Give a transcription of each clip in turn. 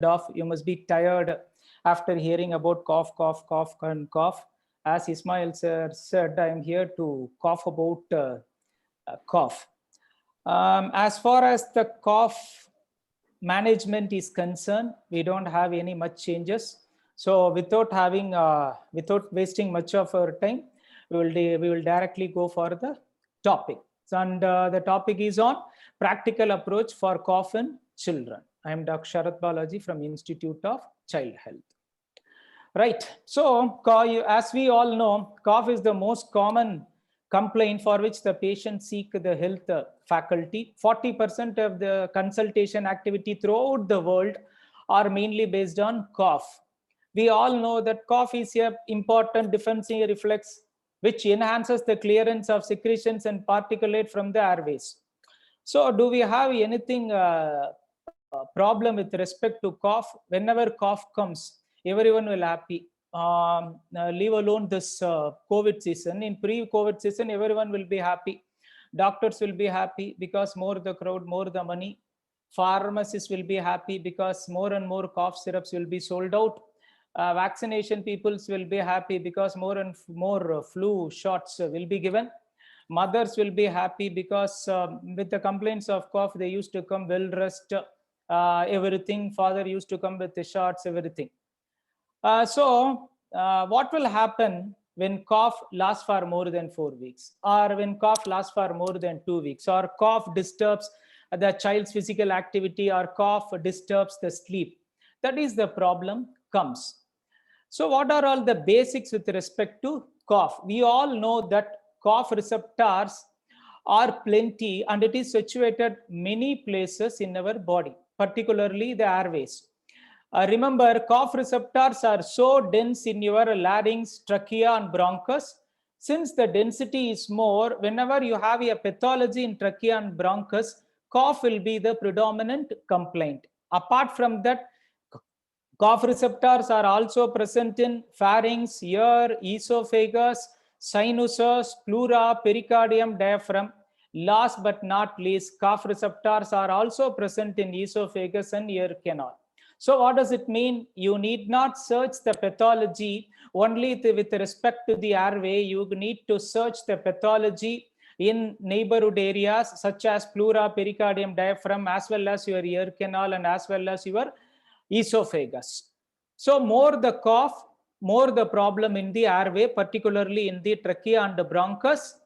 off. You must be tired after hearing about cough, cough, cough, and cough. As Ismail sir said, I am here to cough about cough. As far as the cough management is concerned, we don't have any much changes. So without wasting much of our time, we will directly go for the topic. And the topic is on practical approach for cough in children. I am Dr. Sharath Balaji from Institute of Child Health. Right. So as we all know, cough is the most common complaint for which the patient seek the health faculty. 40% of the consultation activity throughout the world are mainly based on cough. We all know that cough is an important defensive reflex which enhances the clearance of secretions and particulate from the airways. So do we have anything problem with respect to cough? Whenever cough comes, everyone will happy. Leave alone this COVID season. In pre-COVID season, everyone will be happy. Doctors will be happy because more the crowd, more the money. Pharmacists will be happy because more and more cough syrups will be sold out. Vaccination peoples will be happy because more and more flu shots will be given. Mothers will be happy because with the complaints of cough, they used to come well dressed, everything. Father used to come with the shots, everything. What will happen when cough lasts for more than 4 weeks, or when cough lasts for more than 2 weeks, or cough disturbs the child's physical activity, or cough disturbs the sleep? That is the problem comes. So what are all the basics with respect to cough? We all know that cough receptors are plenty and it is situated many places in our body, particularly the airways. Remember, cough receptors are so dense in your larynx, trachea, and bronchus. Since the density is more, whenever you have a pathology in trachea and bronchus, cough will be the predominant complaint. Apart from that, cough receptors are also present in pharynx, ear, esophagus, sinuses, pleura, pericardium, diaphragm. Last but not least, cough receptors are also present in esophagus and ear canal. So what does it mean? You need not search the pathology only with respect to the airway. You need to search the pathology in neighborhood areas such as pleura, pericardium, diaphragm, as well as your ear canal and as well as your esophagus. So more the cough, more the problem in the airway, particularly in the trachea and the bronchus.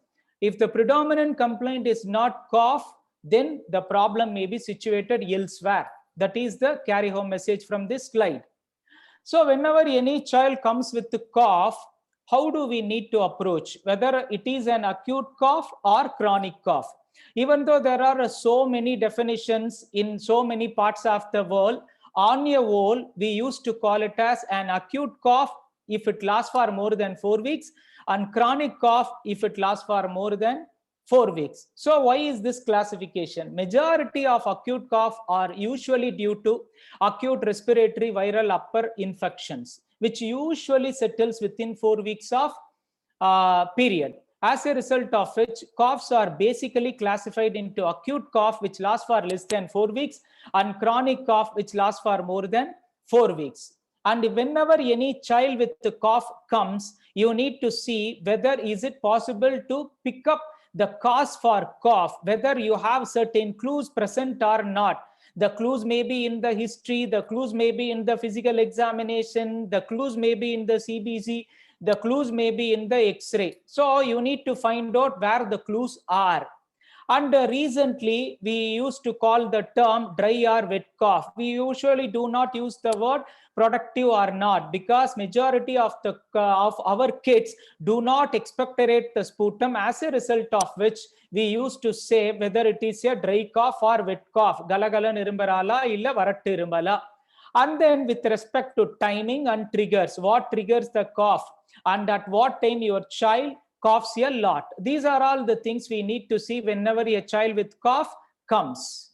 If the predominant complaint is not cough, then the problem may be situated elsewhere. That is the carry home message from this slide. So whenever any child comes with the cough, how do we need to approach? Whether it is an acute cough or chronic cough. Even though there are so many definitions in so many parts of the world, on a whole, we used to call it as an acute cough if it lasts for more than 4 weeks, and chronic cough if it lasts for more than 4 weeks. So why is this classification? Majority of acute cough are usually due to acute respiratory viral upper infections, which usually settles within 4 weeks of period. As a result of which, coughs are basically classified into acute cough, which lasts for less than 4 weeks, and chronic cough, which lasts for more than 4 weeks. And whenever any child with the cough comes, you need to see whether is it possible to pick up the cause for cough, whether you have certain clues present or not. The clues may be in the history, the clues may be in the physical examination, the clues may be in the CBC, the clues may be in the X-ray. So you need to find out where the clues are. And recently, we used to call the term dry or wet cough. We usually do not use the word productive or not, because majority of our kids do not expectorate the sputum, as a result of which we used to say whether it is a dry cough or wet cough. Galagalan irumbarala illa varattu irumbala. And then with respect to timing and triggers, what triggers the cough and at what time your child coughs a lot. These are all the things we need to see whenever a child with cough comes.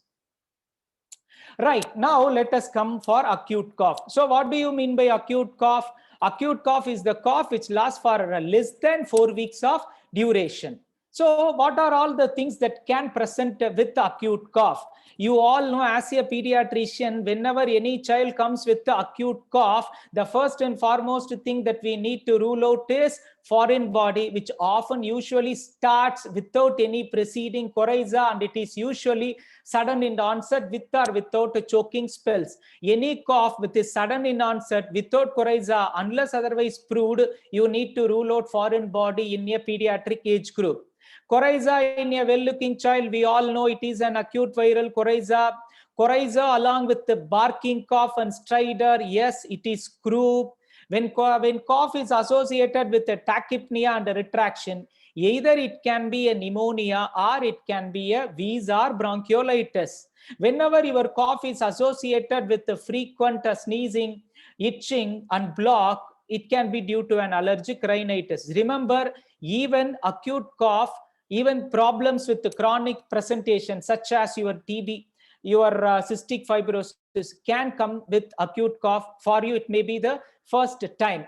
Right, now let us come for acute cough. So what do you mean by acute cough? Acute cough is the cough which lasts for less than 4 weeks of duration. So what are all the things that can present with acute cough? You all know, as a pediatrician, whenever any child comes with the acute cough, the first and foremost thing that we need to rule out is foreign body, which often usually starts without any preceding coryza, and it is usually sudden in onset with or without choking spells. Any cough with a sudden in onset without coryza, unless otherwise proved, you need to rule out foreign body in a pediatric age group. Coryza in a well-looking child, we all know it is an acute viral coryza. Coryza along with the barking cough and stridor, yes, it is croup. When cough is associated with a tachypnea and a retraction, either it can be a pneumonia or it can be a wheeze or bronchiolitis. Whenever your cough is associated with the frequent sneezing, itching and block, it can be due to an allergic rhinitis. Remember, even acute cough, even problems with the chronic presentation such as your TB, your cystic fibrosis can come with acute cough. For you, it may be the first time.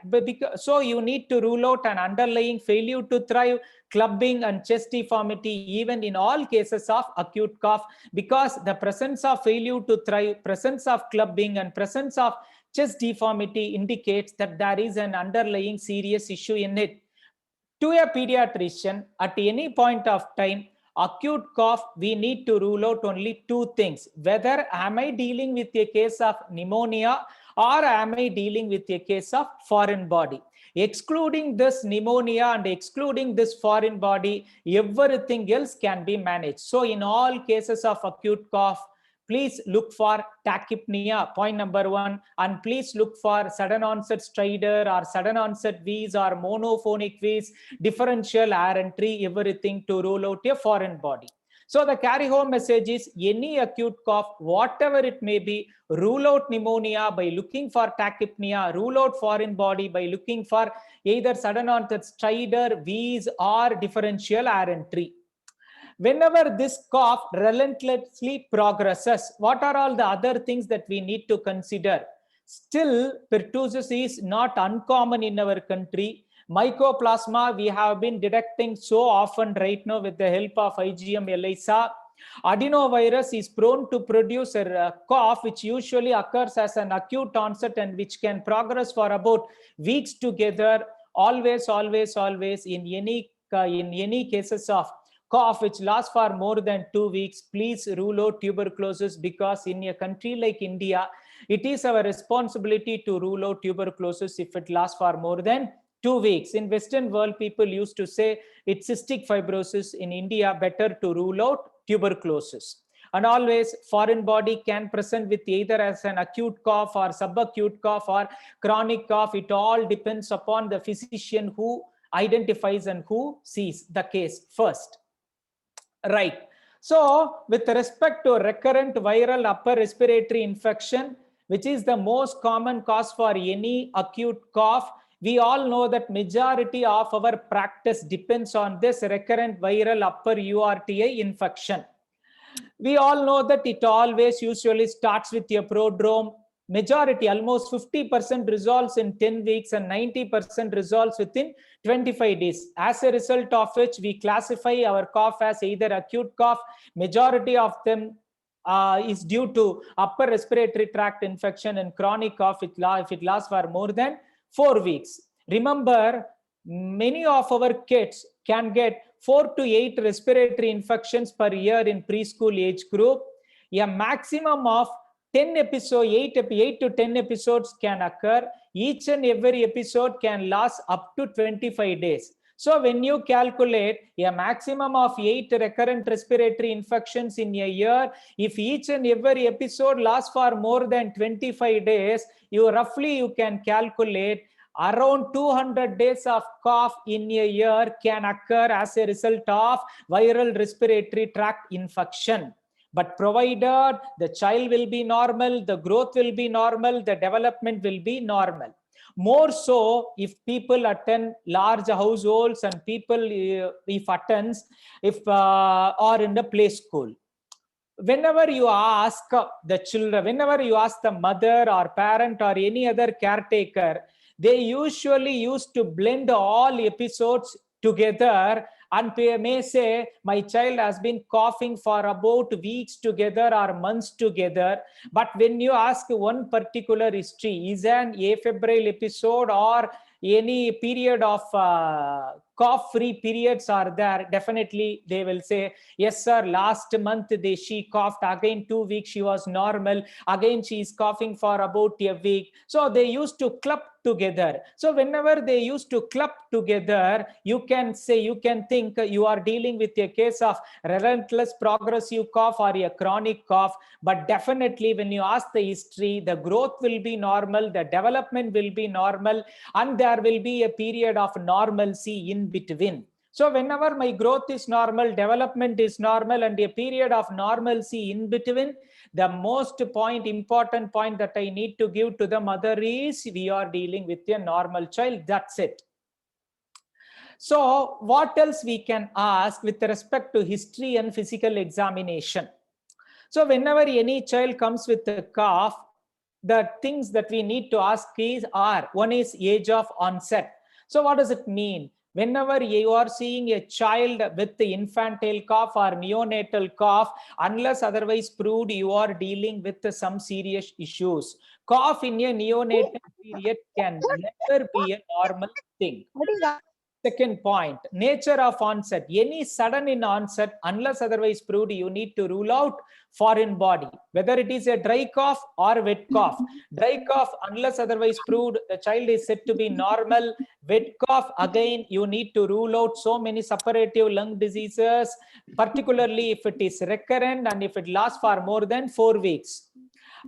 So you need to rule out an underlying failure to thrive, clubbing and chest deformity, even in all cases of acute cough, because the presence of failure to thrive, presence of clubbing and presence of chest deformity indicates that there is an underlying serious issue in it. To a pediatrician, at any point of time, acute cough, we need to rule out only two things: whether am I dealing with a case of pneumonia or am I dealing with a case of foreign body. Excluding this pneumonia and excluding this foreign body, everything else can be managed. So in all cases of acute cough, please look for tachypnea, point number one, and please look for sudden onset stridor or sudden onset wheeze or monophonic wheeze, differential air entry, everything to rule out a foreign body. So the carry home message is, any acute cough, whatever it may be, rule out pneumonia by looking for tachypnea, rule out foreign body by looking for either sudden onset stridor, wheeze or differential air entry. Whenever this cough relentlessly progresses, what are all the other things that we need to consider? Still, pertussis is not uncommon in our country. Mycoplasma we have been detecting so often right now with the help of IgM ELISA. Adenovirus is prone to produce a cough which usually occurs as an acute onset and which can progress for about weeks together. Always in any cases of cough which lasts for more than 2 weeks, please rule out tuberculosis, because in a country like India, it is our responsibility to rule out tuberculosis if it lasts for more than 2 weeks. In Western world, people used to say it's cystic fibrosis. In India, better to rule out tuberculosis. And always, foreign body can present with either as an acute cough or subacute cough or chronic cough. It all depends upon the physician who identifies and who sees the case first. Right. So with respect to recurrent viral upper respiratory infection, which is the most common cause for any acute cough, we all know that majority of our practice depends on this recurrent viral upper URTI infection. We all know that it always usually starts with a prodrome. Majority, almost 50% resolves in 10 weeks and 90% resolves within 25 days. As a result of which, we classify our cough as either acute cough. Majority of them is due to upper respiratory tract infection, and chronic cough if it lasts for more than 4 weeks. Remember, many of our kids can get 4 to 8 respiratory infections per year in preschool age group. A maximum of 10 episodes, 8 to 10 episodes can occur. Each and every episode can last up to 25 days. So when you calculate a maximum of 8 recurrent respiratory infections in a year, if each and every episode lasts for more than 25 days, you can calculate around 200 days of cough in a year can occur as a result of viral respiratory tract infection. But provided the child will be normal, the growth will be normal, the development will be normal. More so if people attend large households and people are in the play school. Whenever you ask the children, whenever you ask the mother or parent or any other caretaker, they usually used to blend all episodes together and may say, my child has been coughing for about weeks together or months together. But when you ask one particular history, is an afebrile episode or any period of cough-free periods are there, definitely they will say, yes sir, last month she coughed, again 2 weeks she was normal, again she is coughing for about a week. So they used to club together. So whenever they used to club together, you can say, you can think you are dealing with a case of relentless progressive cough or a chronic cough. But definitely when you ask the history, the growth will be normal, the development will be normal, and there will be a period of normalcy in between. So whenever my growth is normal, development is normal, and a period of normalcy in between, the most important point that I need to give to the mother is, we are dealing with a normal child. That's it. So what else we can ask with respect to history and physical examination? So whenever any child comes with a cough, the things that we need to ask are, one is age of onset. So what does it mean? Whenever you are seeing a child with the infantile cough or neonatal cough, unless otherwise proved, you are dealing with some serious issues. Cough in a neonatal period can never be a normal thing. Second point, nature of onset. Any sudden in onset, unless otherwise proved, you need to rule out foreign body, whether it is a dry cough or wet cough. Dry cough, unless otherwise proved, the child is said to be normal. Wet cough, again, you need to rule out so many suppurative lung diseases, particularly if it is recurrent and if it lasts for more than 4 weeks.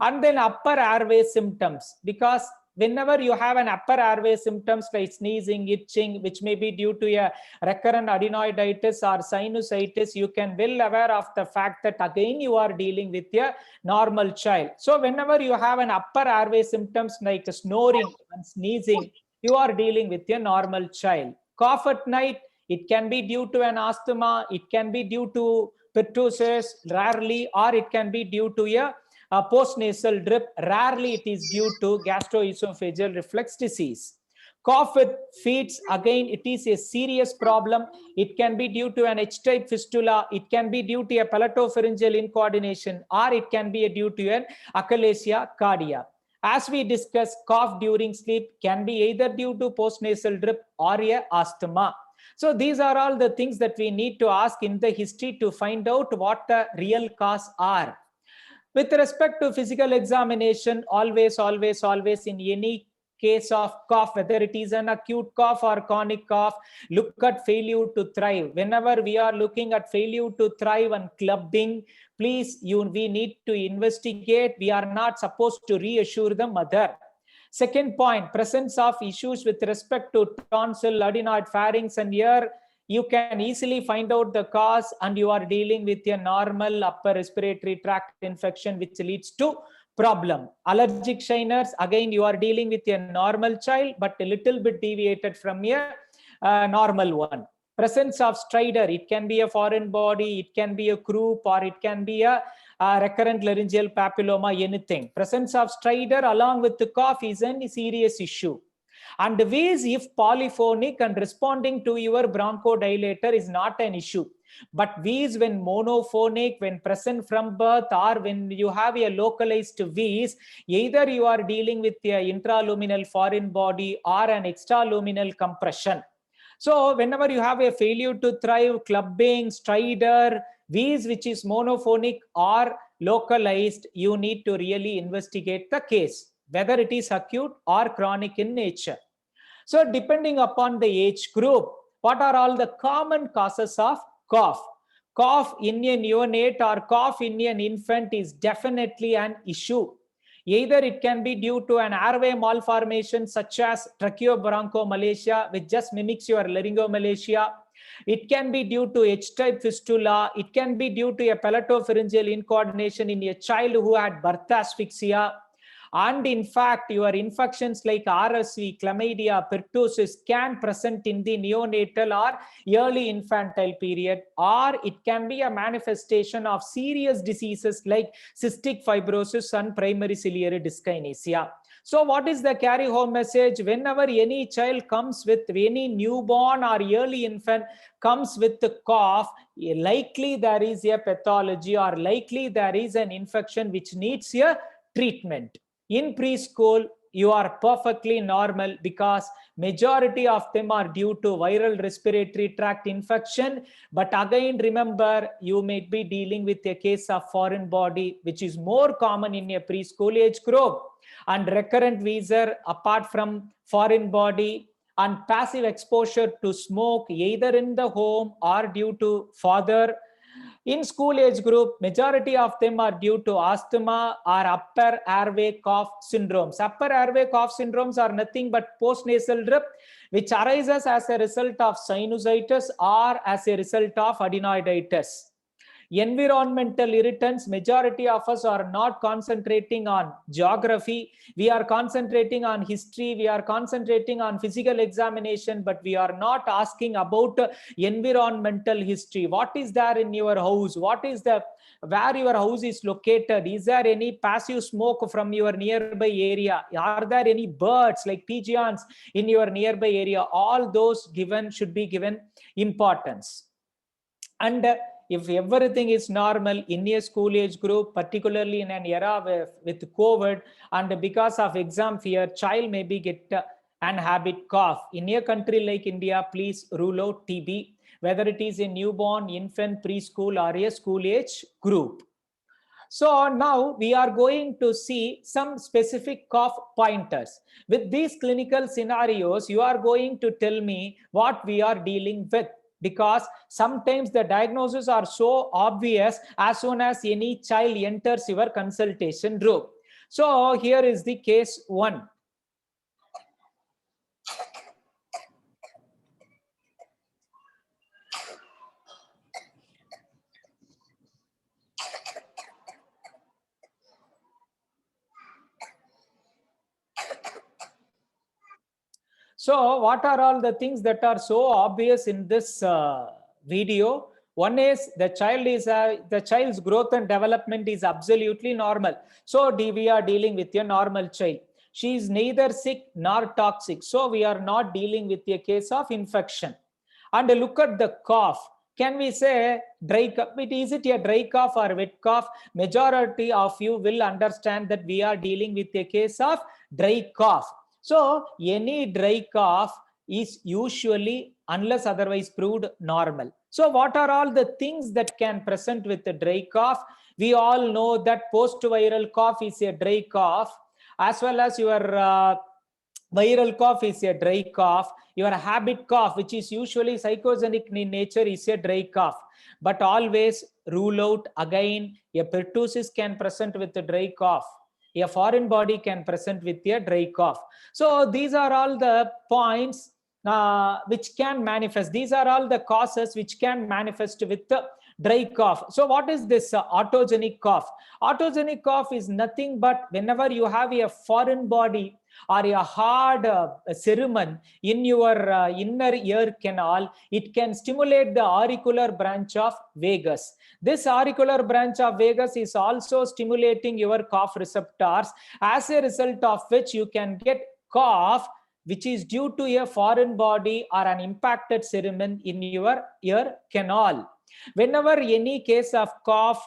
And then upper airway symptoms, because whenever you have an upper airway symptoms like sneezing, itching, which may be due to a recurrent adenoiditis or sinusitis, you can well aware of the fact that again you are dealing with a normal child. So whenever you have an upper airway symptoms like snoring and sneezing, you are dealing with a normal child. Cough at night, it can be due to an asthma, it can be due to pertussis rarely, or it can be due to a postnasal drip. Rarely it is due to gastroesophageal reflux disease. Cough with feet, again, it is a serious problem. It can be due to an H-type fistula. It can be due to a palatopharyngeal incoordination, or it can be due to an achalasia cardia. As we discussed, cough during sleep can be either due to postnasal drip or a asthma. So these are all the things that we need to ask in the history to find out what the real cause are. With respect to physical examination, always in any case of cough, whether it is an acute cough or chronic cough, look at failure to thrive. Whenever we are looking at failure to thrive and clubbing, please, we need to investigate. We are not supposed to reassure the mother. Second point, presence of issues with respect to tonsil, adenoid, pharynx, and ear. You can easily find out the cause, and you are dealing with a normal upper respiratory tract infection, which leads to problem. Allergic shiners, again, you are dealing with a normal child, but a little bit deviated from a normal one. Presence of stridor, it can be a foreign body, it can be a croup, or it can be a recurrent laryngeal papilloma, anything. Presence of stridor along with the cough is a serious issue. And wheeze, if polyphonic and responding to your bronchodilator, is not an issue. But wheeze when monophonic, when present from birth, or when you have a localized wheeze, either you are dealing with a intraluminal foreign body or an extraluminal compression. So whenever you have a failure to thrive, clubbing, stridor, wheeze which is monophonic or localized, you need to really investigate the case, whether it is acute or chronic in nature. So depending upon the age group, what are all the common causes of cough? Cough in a neonate or cough in an infant is definitely an issue. Either it can be due to an airway malformation such as tracheobronchomalacia, which just mimics your laryngomalacia. It can be due to H-type fistula. It can be due to a palatopharyngeal incoordination in a child who had birth asphyxia. And in fact, your infections like RSV, chlamydia, pertussis can present in the neonatal or early infantile period, or it can be a manifestation of serious diseases like cystic fibrosis and primary ciliary dyskinesia. So what is the carry home message? Whenever any child comes with, any newborn or early infant comes with the cough, likely there is a pathology or likely there is an infection which needs a treatment. In preschool, you are perfectly normal because majority of them are due to viral respiratory tract infection. But again, remember, you may be dealing with a case of foreign body, which is more common in a preschool age group. And recurrent wheezer, apart from foreign body, and passive exposure to smoke, either in the home or due to father. In school age group, majority of them are due to asthma or upper airway cough syndromes. Upper airway cough syndromes are nothing but postnasal drip, which arises as a result of sinusitis or as a result of adenoiditis. Environmental irritants, majority of us are not concentrating on geography. We are concentrating on history. We are concentrating on physical examination, but we are not asking about environmental history. What is there in your house? What is the, where your house is located? Is there any passive smoke from your nearby area? Are there any birds like pigeons in your nearby area? All those should be given importance. And if everything is normal in a school age group, particularly in an era with COVID, and because of exam fear, child maybe get an habit cough. In a country like India, please rule out TB, whether it is a newborn, infant, preschool, or a school age group. So now we are going to see some specific cough pointers. With these clinical scenarios, you are going to tell me what we are dealing with, because sometimes the diagnoses are so obvious as soon as any child enters your consultation room. So here is the case 1. So what are all the things that are so obvious in this video? One is the child's growth and development is absolutely normal. So we are dealing with a normal child. She is neither sick nor toxic. So we are not dealing with a case of infection. And look at the cough. Can we say dry cough? Is it a dry cough or wet cough? Majority of you will understand that we are dealing with a case of dry cough. So any dry cough is usually, unless otherwise proved, normal. So what are all the things that can present with a dry cough? We all know that post-viral cough is a dry cough, as well as your viral cough is a dry cough. Your habit cough, which is usually psychogenic in nature, is a dry cough. But always rule out again, a pertussis can present with a dry cough. A foreign body can present with a dry cough. So these are all the points which can manifest. These are all the causes which can manifest with the dry cough. So what is this autogenic cough? Autogenic cough is nothing but whenever you have a foreign body or a hard cerumen in your inner ear canal, it can stimulate the auricular branch of vagus. This auricular branch of vagus is also stimulating your cough receptors, as a result of which you can get cough which is due to a foreign body or an impacted cerumen in your ear canal. Whenever any case of cough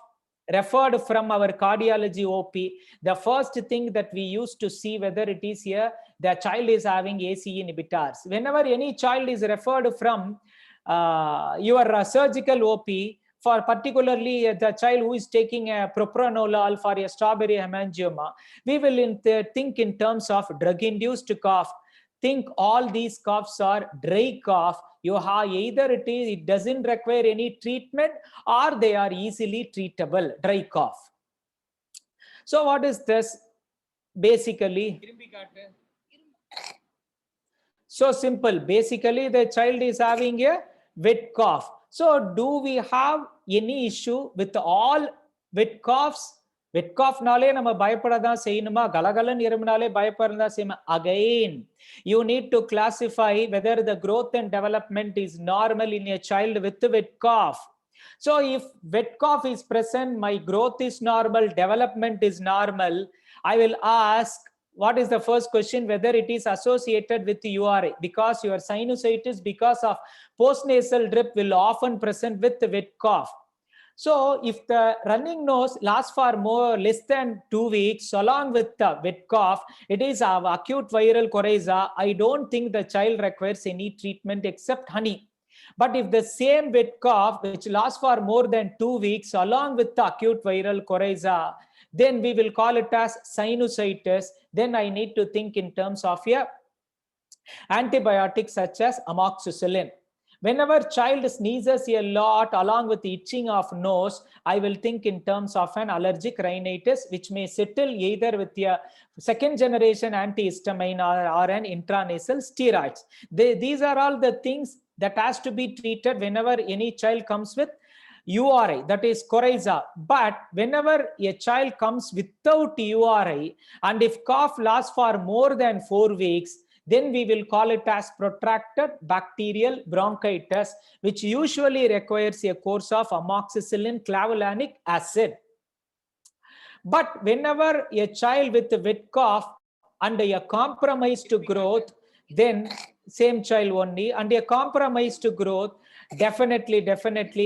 referred from our cardiology OP, the first thing that we used to see whether it is here, the child is having ACE inhibitors. Whenever any child is referred from your surgical OP, for particularly the child who is taking a propranolol for a strawberry hemangioma, we will think in terms of drug-induced cough. Think all these coughs are dry cough. You have either it doesn't require any treatment, or they are easily treatable, dry cough. So what is this? Basically, so simple. Basically, the child is having a wet cough. So do we have any issue with all wet coughs? Wet cough nale nama bayapada seinuma, galagalan irumnale bayapada sema. Again, you need to classify whether the growth and development is normal in a child with wet cough. So if wet cough is present, my growth is normal, development is normal, I will ask, what is the first question? Whether it is associated with URI, because your sinusitis because of postnasal drip will often present with wet cough. So if the running nose lasts for less than 2 weeks along with the wet cough, it is acute viral coryza. I don't think the child requires any treatment except honey. But if the same wet cough which lasts for more than 2 weeks along with the acute viral coryza, then we will call it as sinusitis. Then I need to think in terms of a antibiotics such as amoxicillin. Whenever child sneezes a lot along with itching of nose, I will think in terms of an allergic rhinitis, which may settle either with a second generation antihistamine or an intranasal steroids. These are all the things that has to be treated whenever any child comes with URI, that is coryza. But whenever a child comes without URI, and if cough lasts for more than 4 weeks, then we will call it as protracted bacterial bronchitis, which usually requires a course of amoxicillin clavulanic acid. But whenever a child with a wet cough and a compromised growth, then same child only, and a compromised growth, definitely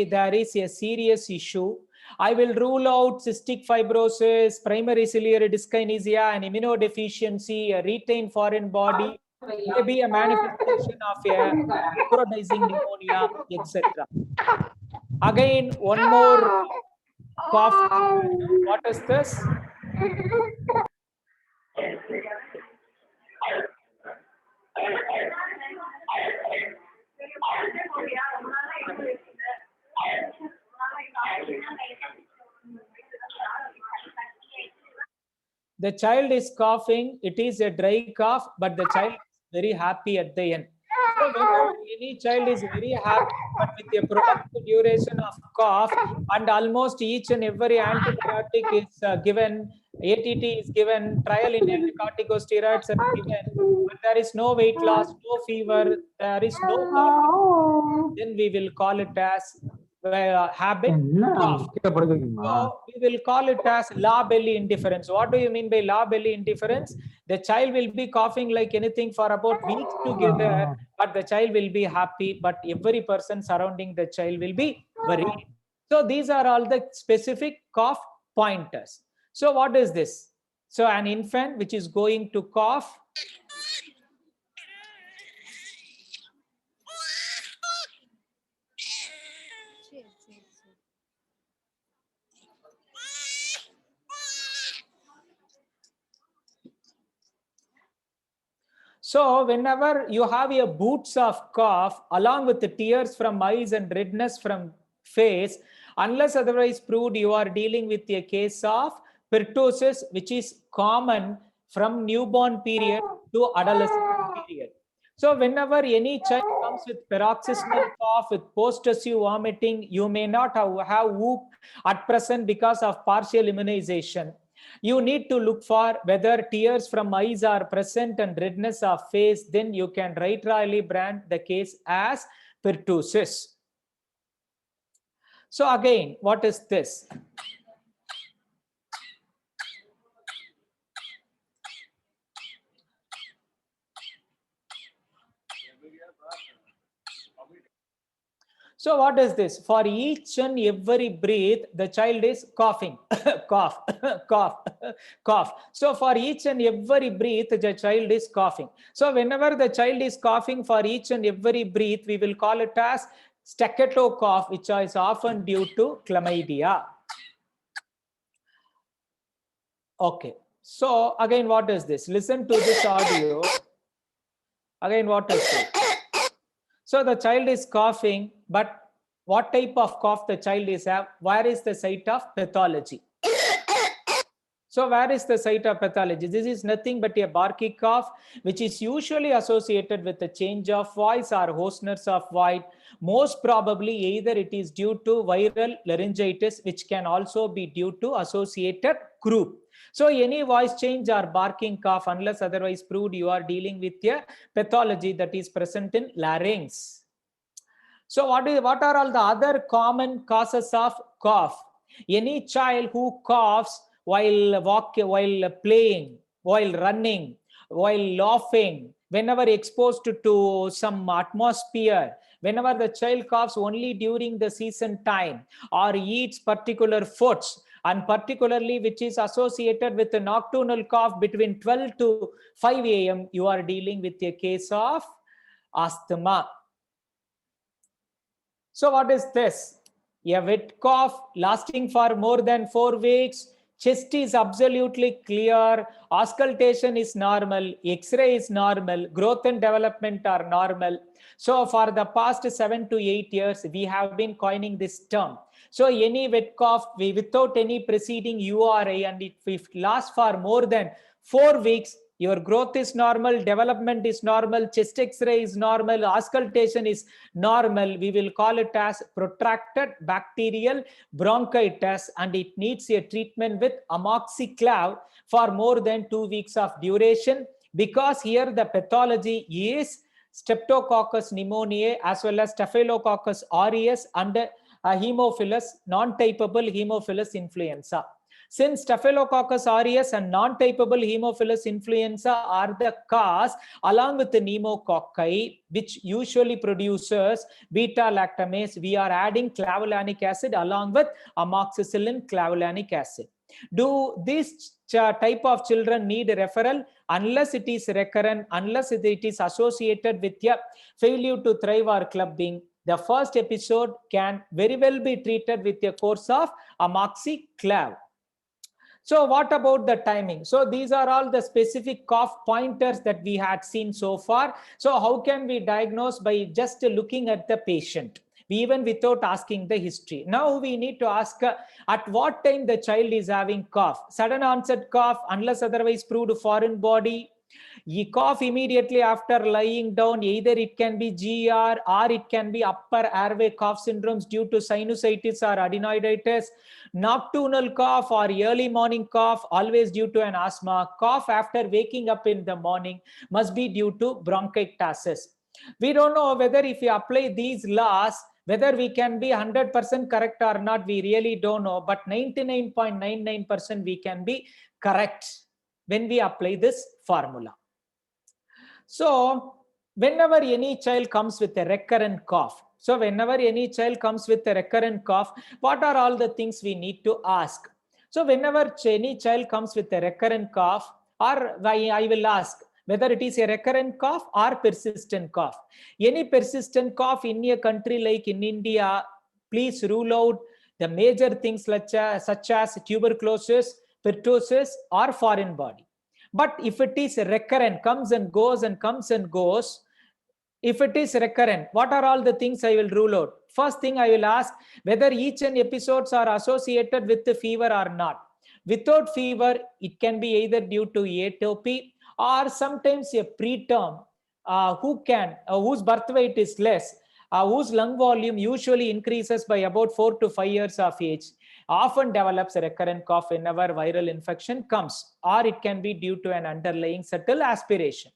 there is a serious issue. I will rule out cystic fibrosis, primary ciliary dyskinesia, and immunodeficiency, a retained foreign body, maybe a manifestation of a necrotizing pneumonia, etc. Again, one more cough. What is this? The child is coughing. It is a dry cough, but the child is very happy at the end. So whenever any child is very happy, but with a prolonged duration of cough, and almost each and every antibiotic is given, ATT is given, trial in corticosteroids are given, but there is no weight loss, no fever, there is no cough, then we will call it as habit cough. So we will call it as la belly indifference. What do you mean by la belly indifference? The child will be coughing like anything for about weeks together, but the child will be happy, but every person surrounding the child will be worried. So these are all the specific cough pointers. So what is this? So an infant which is going to cough. So whenever you have a boots of cough along with the tears from eyes and redness from face, unless otherwise proved, you are dealing with a case of pertussis, which is common from newborn period to adolescent period. So whenever any child comes with paroxysmal cough with post-tussive vomiting, you may not have whoop at present because of partial immunization. You need to look for whether tears from eyes are present and redness of face. Then you can rightly brand the case as pertussis. So again, what is this? So what is this? For each and every breath, the child is coughing, cough, cough, cough. So for each and every breath, the child is coughing. So whenever the child is coughing for each and every breath, we will call it as staccato cough, which is often due to chlamydia. Okay. So again, what is this? Listen to this audio. Again, what is this? So the child is coughing, but what type of cough the child is have? Where is the site of pathology? So where is the site of pathology? This is nothing but a barky cough, which is usually associated with a change of voice or hoarseness of voice. Most probably either it is due to viral laryngitis, which can also be due to associated croup. So any voice change or barking cough, unless otherwise proved, you are dealing with a pathology that is present in larynx. So what are all the other common causes of cough? Any child who coughs while playing, while running, while laughing, whenever exposed to some atmosphere, whenever the child coughs only during the season time or eats particular foods, and particularly which is associated with a nocturnal cough between 12 to 5 a.m., you are dealing with a case of asthma. So what is this? A wet cough lasting for more than 4 weeks. Chest is absolutely clear. Auscultation is normal. X-ray is normal. Growth and development are normal. So for the past 7 to 8 years, we have been coining this term. So any wet cough without any preceding URI, and if it lasts for more than 4 weeks, your growth is normal, development is normal, chest X-ray is normal, auscultation is normal, we will call it as protracted bacterial bronchitis, and it needs a treatment with amoxiclav for more than 2 weeks of duration, because here the pathology is Streptococcus pneumoniae as well as Staphylococcus aureus and Haemophilus, non-typable Haemophilus influenza. Since Staphylococcus aureus and non-typable Haemophilus influenza are the cause, along with the pneumococci, which usually produces beta-lactamase, we are adding clavulanic acid along with amoxicillin clavulanic acid. Do this type of children need referral? Unless it is recurrent, unless it is associated with a failure to thrive or clubbing, the first episode can very well be treated with a course of amoxiclav. So what about the timing? So these are all the specific cough pointers that we had seen so far. So how can we diagnose? By just looking at the patient, even without asking the history. Now we need to ask at what time the child is having cough. Sudden onset cough, unless otherwise proved foreign body. You cough immediately after lying down. Either it can be GR or it can be upper airway cough syndromes due to sinusitis or adenoiditis. Nocturnal cough or early morning cough, always due to an asthma. Cough after waking up in the morning must be due to bronchiectasis. We don't know whether if we apply these laws, whether we can be 100% correct or not, we really don't know. But 99.99% we can be correct when we apply this formula. So whenever any child comes with a recurrent cough, what are all the things we need to ask? So whenever any child comes with a recurrent cough, or I will ask whether it is a recurrent cough or persistent cough. Any persistent cough in a country like in India, please rule out the major things such as tuberculosis, pertussis, or foreign body. But if it is recurrent, comes and goes, if it is recurrent, what are all the things I will rule out? First thing I will ask whether each and episodes are associated with the fever or not. Without fever, it can be either due to atopy or sometimes a preterm whose birth weight is less, whose lung volume usually increases by about 4 to 5 years of age, often develops a recurrent cough whenever viral infection comes, or it can be due to an underlying subtle aspiration.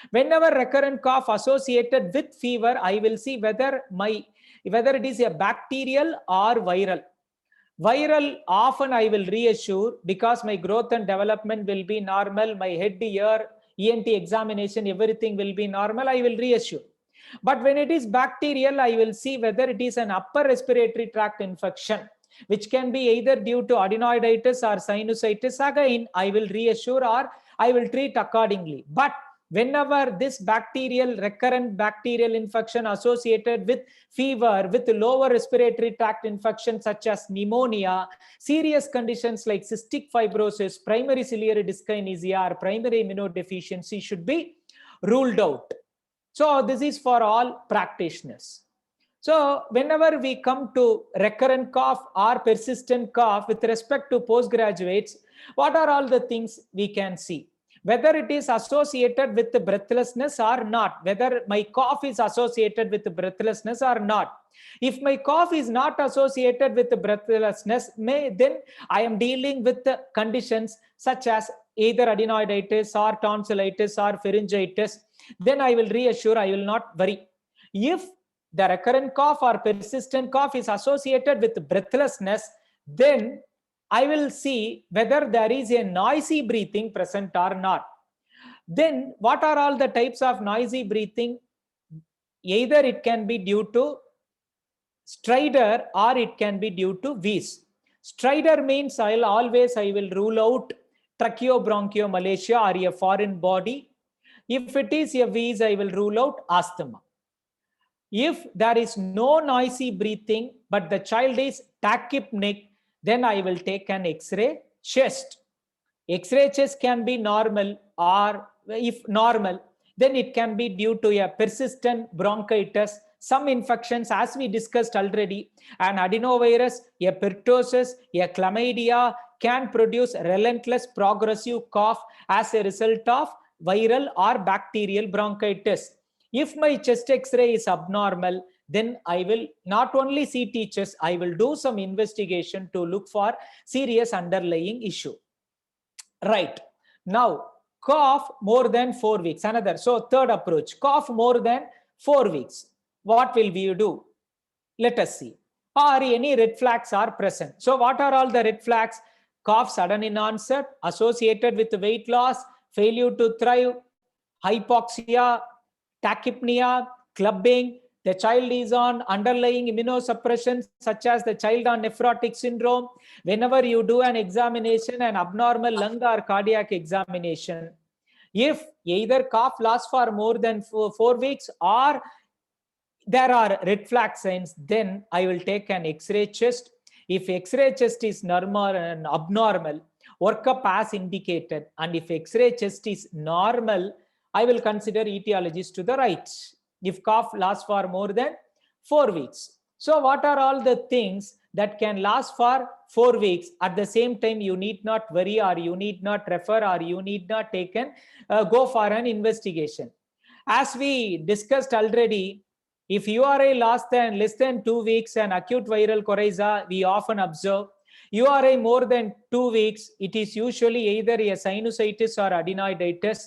Whenever recurrent cough associated with fever, I will see whether it is a bacterial or viral. Viral, often I will reassure because my growth and development will be normal, my head, ear, ENT examination, everything will be normal, I will reassure. But when it is bacterial, I will see whether it is an upper respiratory tract infection, which can be either due to adenoiditis or sinusitis. Again, I will reassure or I will treat accordingly. But whenever this recurrent bacterial infection associated with fever, with lower respiratory tract infection such as pneumonia, serious conditions like cystic fibrosis, primary ciliary dyskinesia, or primary immunodeficiency should be ruled out. So this is for all practitioners. So whenever we come to recurrent cough or persistent cough with respect to postgraduates, what are all the things we can see? Whether it is associated with the breathlessness or not, whether my cough is associated with the breathlessness or not. If my cough is not associated with the breathlessness, then I am dealing with the conditions such as either adenoiditis or tonsillitis or pharyngitis, then I will reassure, I will not worry. If the recurrent cough or persistent cough is associated with breathlessness, then I will see whether there is a noisy breathing present or not. Then what are all the types of noisy breathing? Either it can be due to stridor or it can be due to wheeze. Stridor means I will rule out tracheobronchiomalacia or a foreign body. If it is a wheeze, I will rule out asthma. If there is no noisy breathing, but the child is tachypneic, then I will take an X-ray chest. X-ray chest can be normal, or if normal, then it can be due to a persistent bronchitis, some infections as we discussed already, an adenovirus, a pertussis, a chlamydia can produce relentless progressive cough as a result of viral or bacterial bronchitis. If my chest X-ray is abnormal, then I will not only see teachers, I will do some investigation to look for serious underlying issue. Right. Now, cough more than 4 weeks. Another. So, third approach, cough more than 4 weeks. What will we do? Let us see. Or any red flags are present. So, what are all the red flags? Cough sudden in onset, associated with weight loss, failure to thrive, hypoxia, tachypnea, clubbing. The child is on underlying immunosuppression, such as the child on nephrotic syndrome. Whenever you do an examination, an abnormal lung or cardiac examination, if either cough lasts for more than 4 weeks or there are red flag signs, then I will take an X-ray chest. If X-ray chest is normal and abnormal, workup as indicated. And if X-ray chest is normal, I will consider etiologies to the right. If cough lasts for more than 4 weeks. So what are all the things that can last for 4 weeks? At the same time, you need not worry, or you need not refer, or you need not go for an investigation. As we discussed already, if URI lasts less than 2 weeks and acute viral coryza, we often observe. URI more than 2 weeks, it is usually either a sinusitis or adenoiditis.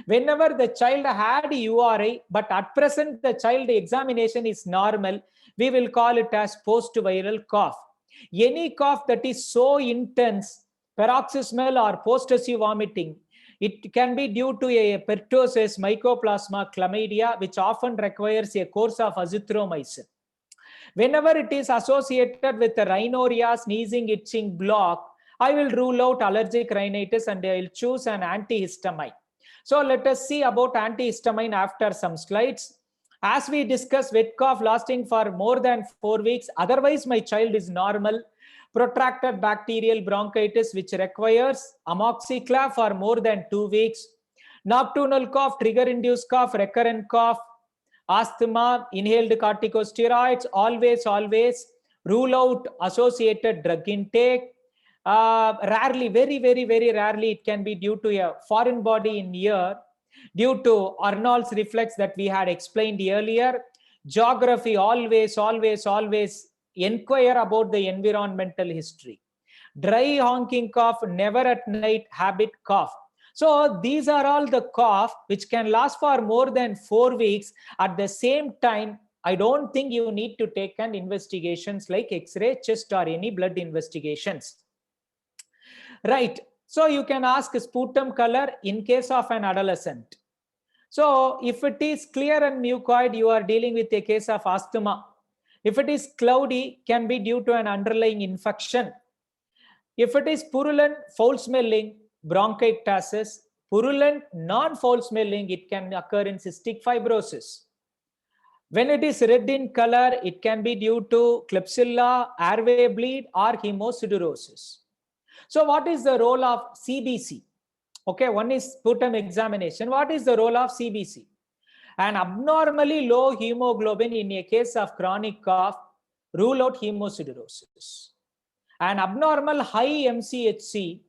Whenever the child had URI, but at present the child examination is normal, we will call it as post-viral cough. Any cough that is so intense, paroxysmal or post-acute vomiting, it can be due to a pertussis, mycoplasma, chlamydia, which often requires a course of azithromycin. Whenever it is associated with the rhinorrhea, sneezing, itching, block, I will rule out allergic rhinitis and I will choose an antihistamine. So let us see about antihistamine after some slides. As we discussed, wet cough lasting for more than 4 weeks. Otherwise, my child is normal. Protracted bacterial bronchitis, which requires amoxiclav for more than 2 weeks. Nocturnal cough, trigger-induced cough, recurrent cough, asthma, inhaled corticosteroids, always rule out associated drug intake. Rarely, very rarely, it can be due to a foreign body in ear, due to Arnold's reflex that we had explained earlier. Geography, always inquire about the environmental history. Dry honking cough, never at night habit cough. So these are all the cough which can last for more than 4 weeks. At the same time, I don't think you need to take an investigations like X-ray, chest, or any blood investigations. Right. So you can ask sputum color in case of an adolescent. So if it is clear and mucoid, you are dealing with a case of asthma. If it is cloudy, can be due to an underlying infection. If it is purulent, foul smelling, bronchiectasis. Purulent, non-foul smelling, it can occur in cystic fibrosis. When it is red in color, it can be due to Klebsiella, airway bleed, or hemosiderosis. So what is the role of CBC? Okay, one is sputum examination. What is the role of CBC? An abnormally low hemoglobin in a case of chronic cough, rule out hemosiderosis. An abnormal high MCHC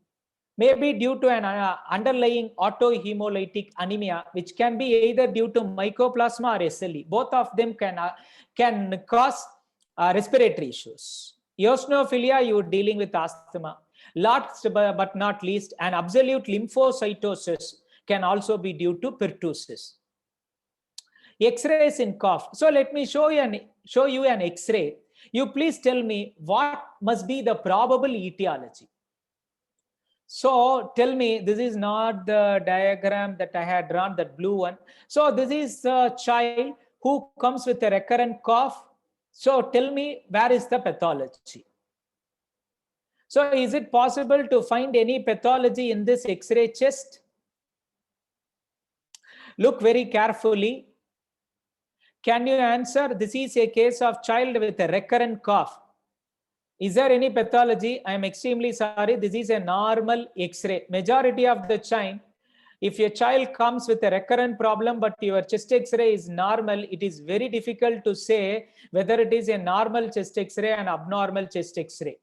may be due to an underlying autohemolytic anemia, which can be either due to mycoplasma or SLE. Both of them can cause respiratory issues. Eosinophilia, you are dealing with asthma. Last but not least, an absolute lymphocytosis can also be due to pertussis. X-rays in cough. So let me show you an X-ray. You please tell me what must be the probable etiology. So tell me, this is not the diagram that I had drawn, that blue one. So this is a child who comes with a recurrent cough. So tell me, where is the pathology? So is it possible to find any pathology in this X-ray chest? Look very carefully. Can you answer? This is a case of child with a recurrent cough. Is there any pathology? I am extremely sorry. This is a normal X-ray. Majority of the time, if your child comes with a recurrent problem, but your chest X-ray is normal, it is very difficult to say whether it is a normal chest X-ray and abnormal chest X-ray.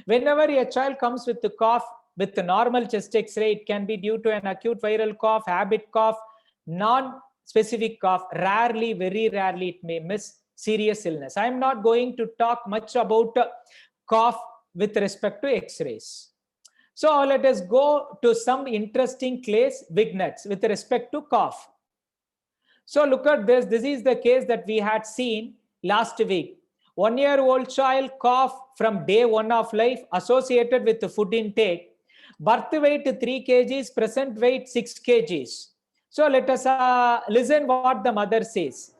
Whenever a child comes with the cough, with the normal chest X-ray, it can be due to an acute viral cough, habit cough, non-specific cough. Rarely, very rarely, it may miss serious illness. I am not going to talk much about cough with respect to X-rays. So let us go to some interesting case vignettes with respect to cough. So look at this. This is the case that we had seen last week. 1-year-old child cough from day 1 of life associated with the food intake. Birth weight 3 kgs, present weight 6 kgs. So let us listen what the mother says.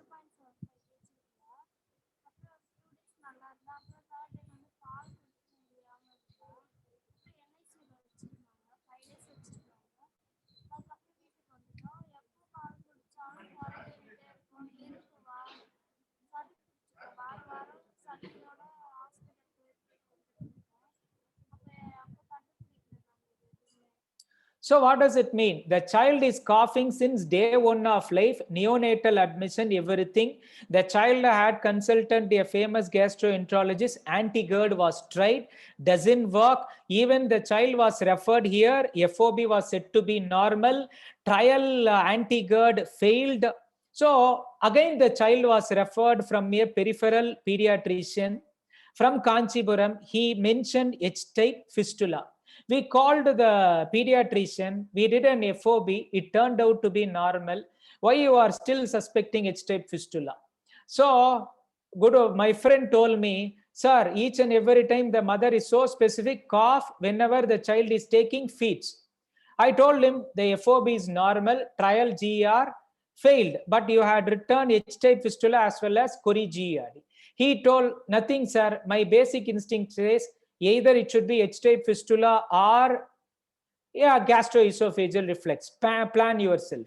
So what does it mean? The child is coughing since day 1 of life, neonatal admission, everything. The child had consulted a famous gastroenterologist. Anti-GERD was tried, doesn't work. Even the child was referred here. FOB was said to be normal. Trial anti-GERD failed. So again, the child was referred from a peripheral pediatrician from Kanchipuram. He mentioned H-type fistula. We called the pediatrician. We did an FOB. It turned out to be normal. Why you are still suspecting H-type fistula? So, my friend told me, sir, each and every time the mother is so specific, cough whenever the child is taking feeds. I told him the FOB is normal, trial GER failed, but you had returned H-type fistula as well as Cori GERD. He told, nothing, sir. My basic instinct says either it should be H-type fistula or gastroesophageal reflux. Plan yourself.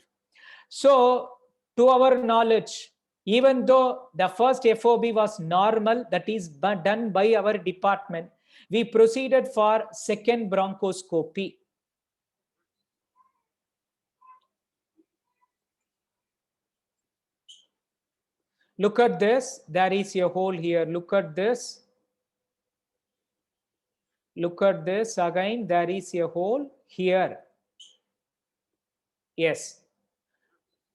So, to our knowledge, even though the first FOB was normal, that is done by our department, we proceeded for second bronchoscopy. Look at this. There is a hole here. Look at this. Look at this again. There is a hole here. Yes.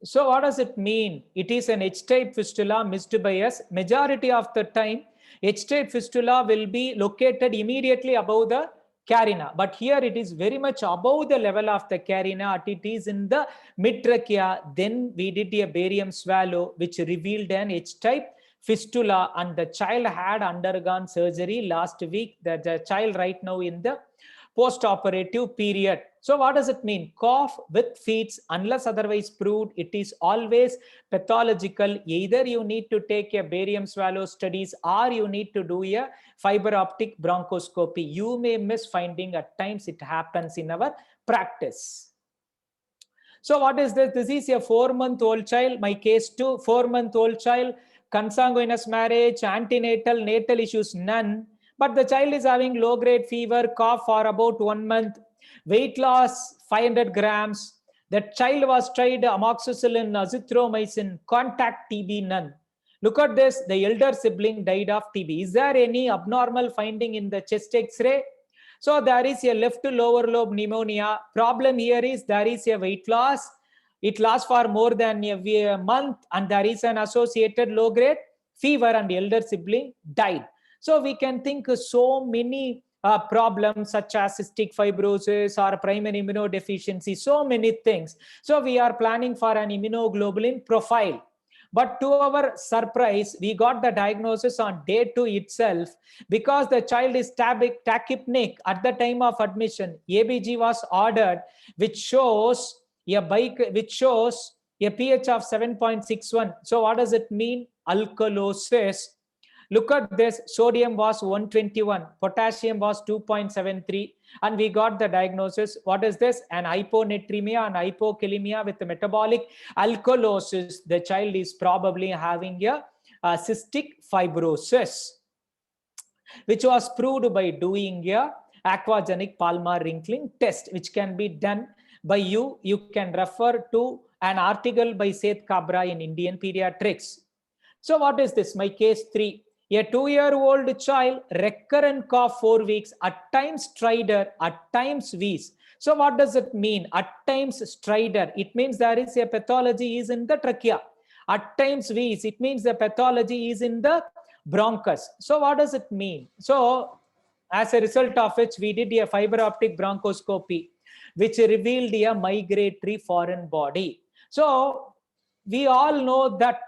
So what does it mean? It is an H-type fistula missed by us. Majority of the time, H-type fistula will be located immediately above the carina. But here it is very much above the level of the carina. It is in the mid-trachea. Then we did a barium swallow, which revealed an H-type fistula, and the child had undergone surgery last week. The child right now in the post-operative period. So what does it mean? Cough with feeds, unless otherwise proved, it is always pathological. Either you need to take a barium swallow studies or you need to do a fiber optic bronchoscopy. You may miss finding, at times it happens in our practice. So what is this? This is a 4-month-old child. My case too, 4-month-old child, consanguineous marriage, antenatal, natal issues, none. But the child is having low-grade fever, cough for about 1 month, weight loss 500 grams. The child was tried amoxicillin, azithromycin, contact TB, none. Look at this, the elder sibling died of TB. Is there any abnormal finding in the chest X-ray? So there is a left lower lobe pneumonia. Problem here is there is a weight loss. It lasts for more than a month, and there is an associated low-grade fever, and elder sibling died. So we can think so many problems such as cystic fibrosis or primary immunodeficiency, so many things. So we are planning for an immunoglobulin profile. But to our surprise, we got the diagnosis on day 2 itself because the child is tachypneic at the time of admission. ABG was ordered, which shows a pH of 7.61. So what does it mean? Alkalosis. Look at this, sodium was 121, potassium was 2.73, and we got the diagnosis. What is this? An hyponatremia and hypokalemia with metabolic alkalosis. The child is probably having a cystic fibrosis, which was proved by doing a aquagenic palmar wrinkling test, which can be done by you. You can refer to an article by Seth Kabra in Indian Pediatrics. So what is this? My case 3. A 2-year-old child, recurrent cough 4 weeks, at times stridor, at times wheeze. So what does it mean? At times stridor, it means there is a pathology is in the trachea. At times wheeze, it means the pathology is in the bronchus. So what does it mean? So as a result of which, we did a fiber optic bronchoscopy, which revealed a migratory foreign body. So we all know that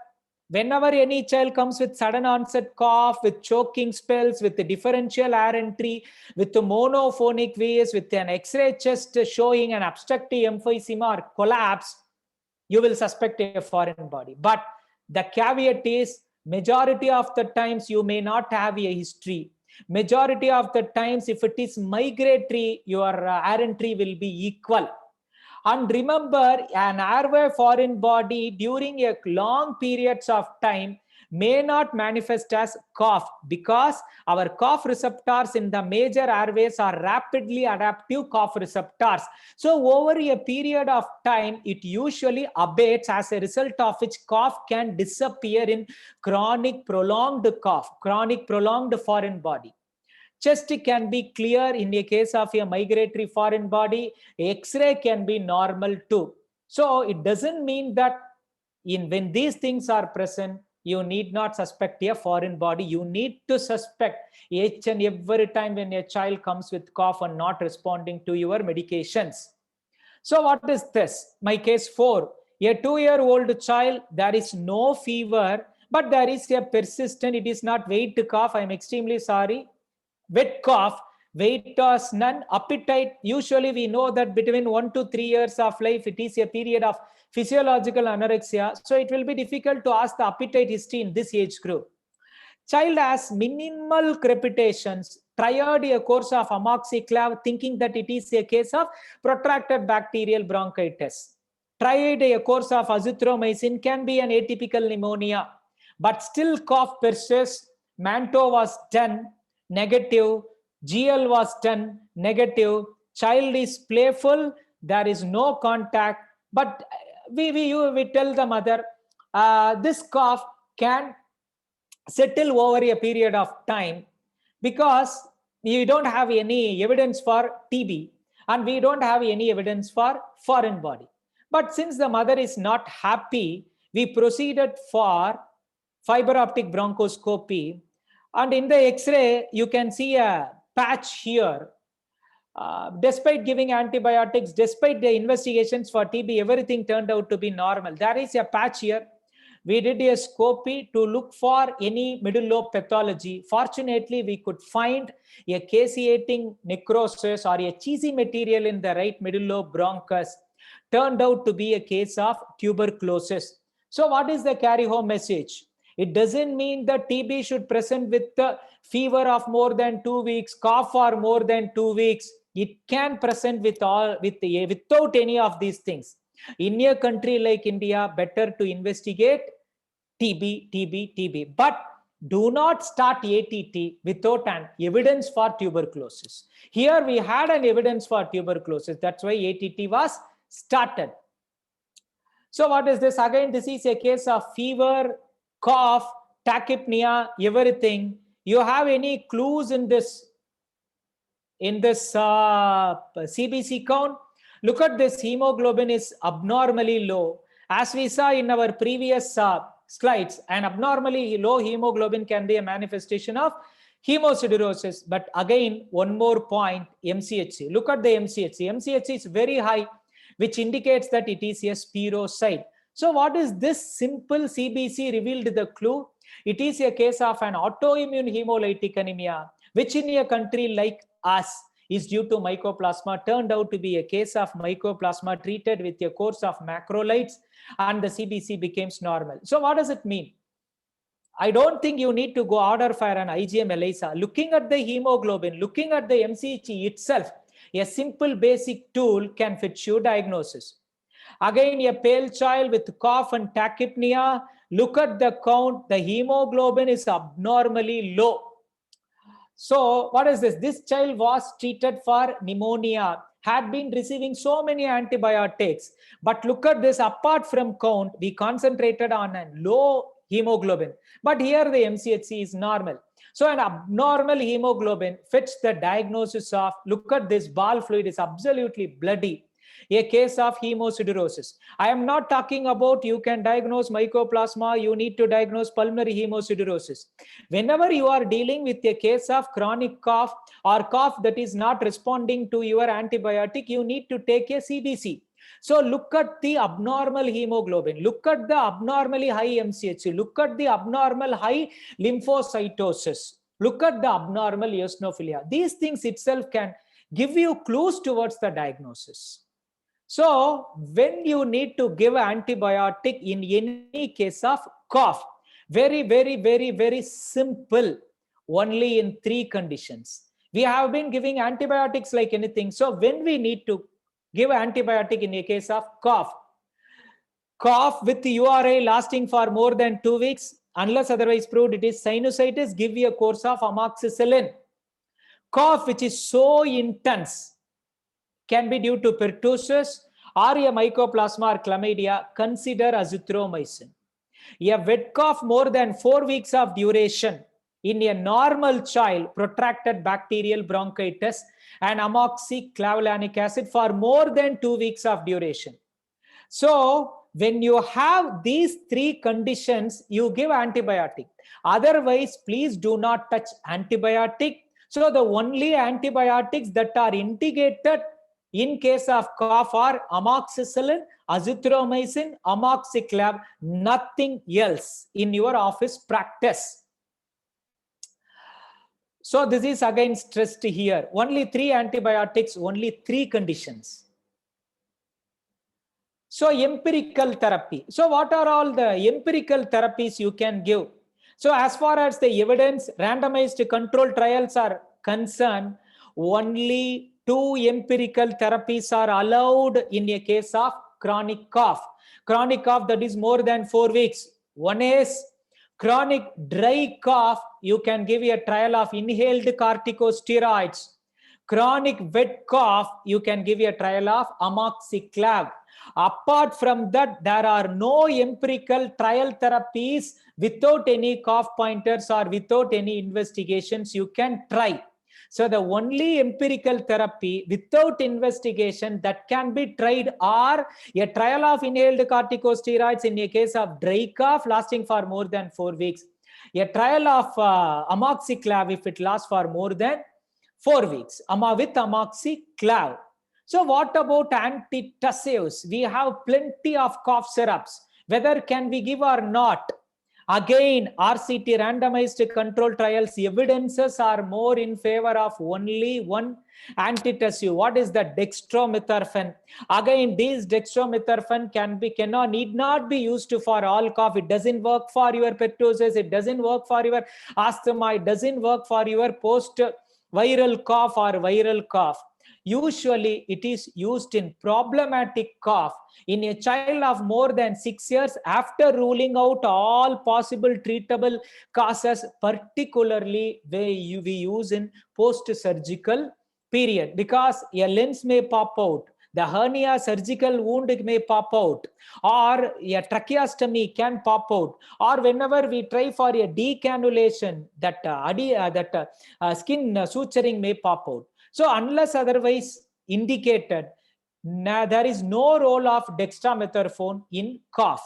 whenever any child comes with sudden onset cough, with choking spells, with the differential air entry, with the monophonic wheeze, with an X-ray chest showing an obstructive emphysema or collapse, you will suspect a foreign body. But the caveat is, majority of the times you may not have a history. Majority of the times, if it is migratory, your air entry will be equal. And remember, an airway foreign body during a long periods of time may not manifest as cough, because our cough receptors in the major airways are rapidly adaptive cough receptors. So over a period of time, it usually abates, as a result of which cough can disappear in chronic prolonged cough, chronic prolonged foreign body. Chest can be clear in a case of a migratory foreign body. X-ray can be normal too. So it doesn't mean that when these things are present, you need not suspect a foreign body. You need to suspect each and every time when a child comes with cough and not responding to your medications. So what is this? My case 4. A 2-year-old child, there is no fever, but there is a persistent, it is not wet cough. I'm extremely sorry. Wet cough, weight loss, none, appetite. Usually we know that between 1 to 3 years of life, it is a period of physiological anorexia. So it will be difficult to ask the appetite history in this age group. Child has minimal crepitations, tried a course of amoxiclav, thinking that it is a case of protracted bacterial bronchitis. Tried a course of azithromycin, can be an atypical pneumonia, but still cough persists. Manto was done, negative. GL was done, negative. Child is playful, there is no contact, but we tell the mother, this cough can settle over a period of time, because we don't have any evidence for TB and we don't have any evidence for foreign body. But since the mother is not happy, we proceeded for fiber optic bronchoscopy. And in the X-ray, you can see a patch here. Despite giving antibiotics, despite the investigations for TB, everything turned out to be normal. There is a patch here. We did a scopy to look for any middle lobe pathology. Fortunately, we could find a caseating necrosis or a cheesy material in the right middle lobe bronchus. Turned out to be a case of tuberculosis. So what is the carry home message? It doesn't mean that TB should present with the fever of more than 2 weeks, cough for more than 2 weeks. It can present without any of these things. In a country like India, better to investigate TB. But do not start ATT without an evidence for tuberculosis. Here we had an evidence for tuberculosis. That's why ATT was started. So what is this? Again, this is a case of fever, cough, tachypnea, everything. You have any clues in this CBC count? Look at this, hemoglobin is abnormally low. As we saw in our previous slides, an abnormally low hemoglobin can be a manifestation of hemosiderosis. But again, one more point, MCHC. Look at the MCHC. MCHC is very high, which indicates that it is a spirochete. So what is this simple CBC revealed the clue? It is a case of an autoimmune hemolytic anemia, which in a country like us is due to mycoplasma, turned out to be a case of mycoplasma treated with a course of macrolides, and the CBC becomes normal. So what does it mean? I don't think you need to go order for an IgM ELISA. Looking at the hemoglobin, looking at the MCHE itself, a simple basic tool can fit your diagnosis. Again, a pale child with cough and tachypnea, look at the count, the hemoglobin is abnormally low. So what is this? This child was treated for pneumonia, had been receiving so many antibiotics. But look at this, apart from count, we concentrated on a low hemoglobin. But here the MCHC is normal. So an abnormal hemoglobin fits the diagnosis of, look at this, ball fluid is absolutely bloody. A case of hemosiderosis. I am not talking about you can diagnose mycoplasma, you need to diagnose pulmonary hemosiderosis. Whenever you are dealing with a case of chronic cough or cough that is not responding to your antibiotic, you need to take a CBC. So look at the abnormal hemoglobin, look at the abnormally high MCHC, look at the abnormal high lymphocytosis, look at the abnormal eosinophilia. These things itself can give you clues towards the diagnosis. So when you need to give antibiotic in any case of cough, very simple, only in 3 conditions. We have been giving antibiotics like anything. So when we need to give antibiotic in a case of cough with URI lasting for more than 2 weeks, unless otherwise proved it is sinusitis, give you a course of amoxicillin. Cough which is so intense, can be due to pertussis or a mycoplasma or chlamydia, consider azithromycin. A wet cough more than 4 weeks of duration in a normal child, protracted bacterial bronchitis, and amoxiclavulanic acid for more than 2 weeks of duration. So when you have these 3 conditions, you give antibiotic. Otherwise, please do not touch antibiotic. So the only antibiotics that are indicated in case of cough are amoxicillin, azithromycin, amoxiclav, nothing else in your office practice. So this is again stressed here. Only 3 antibiotics, only 3 conditions. So empirical therapy. So what are all the empirical therapies you can give? So as far as the evidence, randomized control trials are concerned, only 2 empirical therapies are allowed in a case of chronic cough. Chronic cough that is more than 4 weeks. One is chronic dry cough, you can give a trial of inhaled corticosteroids. Chronic wet cough, you can give a trial of amoxiclav. Apart from that, there are no empirical trial therapies without any cough pointers or without any investigations you can try. So the only empirical therapy without investigation that can be tried are a trial of inhaled corticosteroids in a case of dry cough lasting for more than 4 weeks. A trial of amoxiclav if it lasts for more than 4 weeks with amoxiclav. So what about antitussives? We have plenty of cough syrups. Whether can we give or not? Again, RCT randomized control trials evidences are more in favor of only one antitussive. What is the dextromethorphan? Again, these dextromethorphan need not be used for all cough. It doesn't work for your pertussis. It doesn't work for your asthma. It doesn't work for your post-viral cough or viral cough. Usually, it is used in problematic cough in a child of more than 6 years after ruling out all possible treatable causes, particularly we use in post-surgical period because a lens may pop out, the hernia surgical wound may pop out, or a tracheostomy can pop out, or whenever we try for a decannulation, that skin suturing may pop out. So unless otherwise indicated, there is no role of dextromethorphan in cough.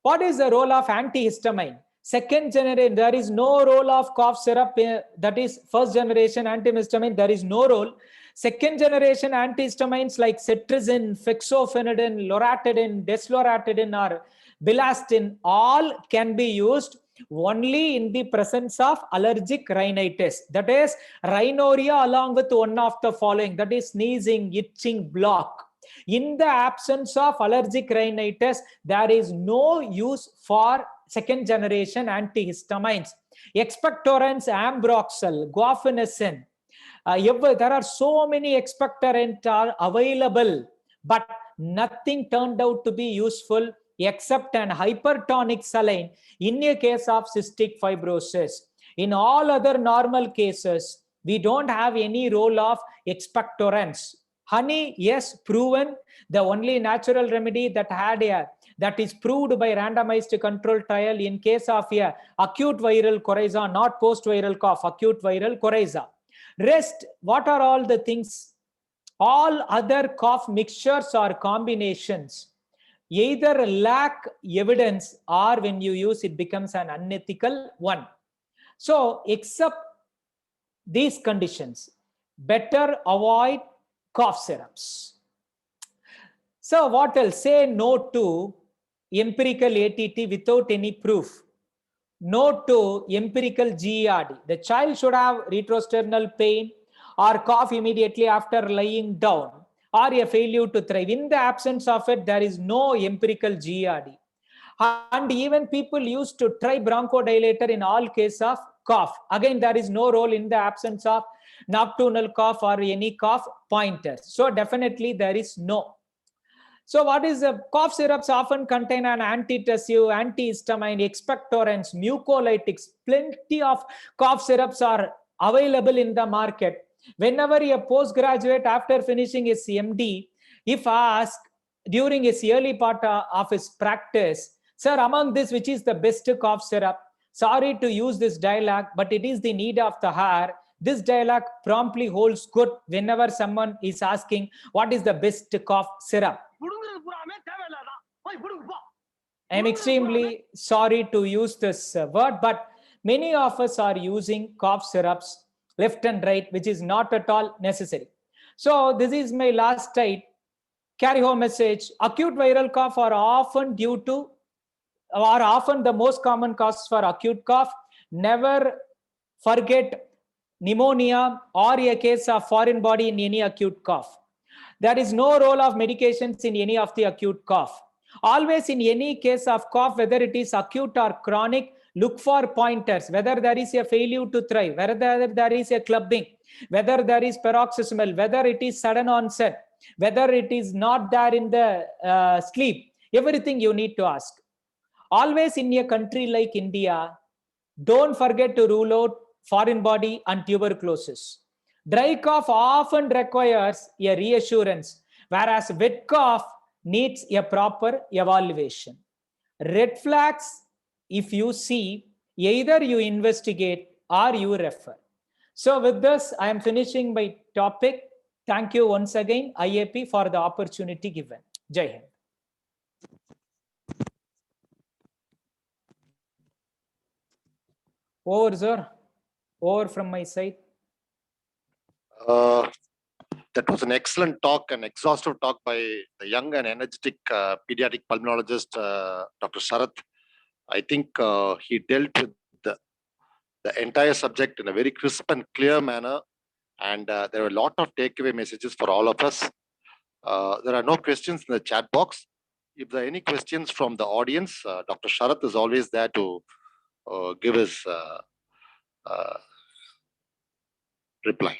What is the role of antihistamine? Second generation, there is no role of cough syrup, that is first generation antihistamine, there is no role. Second generation antihistamines like cetirizine, fexofenadine, loratadine, desloratadine, or bilastine all can be used only in the presence of allergic rhinitis. That is rhinorrhea along with one of the following, that is sneezing, itching, block. In the absence of allergic rhinitis, there is no use for second generation antihistamines. Expectorants, ambroxol, guaifenesin, there are so many expectorants are available, but nothing turned out to be useful except an hypertonic saline in a case of cystic fibrosis. In all other normal cases, we don't have any role of expectorants. Honey, yes, proven, the only natural remedy that is proved by randomized control trial in case of a acute viral coryza, not post-viral cough, acute viral coryza. Rest, what are all the things? All other cough mixtures or combinations either lack evidence or when you use it becomes an unethical one. So except these conditions, better avoid cough syrups. So what else? Say no to empirical ATT without any proof. No to empirical GERD. The child should have retrosternal pain or cough immediately after lying down or a failure to thrive. In the absence of it, there is no empirical GERD. And even people used to try bronchodilator in all cases of cough. Again, there is no role in the absence of nocturnal cough or any cough pointers. So definitely there is no. So what is the cough syrups often contain an antitussive, antihistamine, expectorants, mucolytics. Plenty of cough syrups are available in the market. Whenever a postgraduate after finishing his MD, if asked during his early part of his practice, sir, among this, which is the best cough syrup? Sorry to use this dialogue, but it is the need of the hour. This dialogue promptly holds good whenever someone is asking what is the best cough syrup. I am extremely sorry to use this word, but many of us are using cough syrups left and right, which is not at all necessary. So this is my last slide. Carry home message. Acute viral cough are often the most common causes for acute cough. Never forget pneumonia or a case of foreign body in any acute cough. There is no role of medications in any of the acute cough. Always in any case of cough, whether it is acute or chronic, look for pointers, whether there is a failure to thrive, whether there is a clubbing, whether there is paroxysmal, whether it is sudden onset, whether it is not there in the sleep, everything you need to ask. Always in a country like India, don't forget to rule out foreign body and tuberculosis. Dry cough often requires a reassurance, whereas wet cough needs a proper evaluation. Red flags, if you see, either you investigate or you refer. So with this, I am finishing my topic. Thank you once again, IAP, for the opportunity given. Jai Hind. Over, sir. Over from my side. That was an excellent talk, an exhaustive talk by the young and energetic pediatric pulmonologist, Dr. Sharath. I think he dealt with the entire subject in a very crisp and clear manner. And there were a lot of takeaway messages for all of us. There are no questions in the chat box. If there are any questions from the audience, Dr. Sharath is always there to give his reply.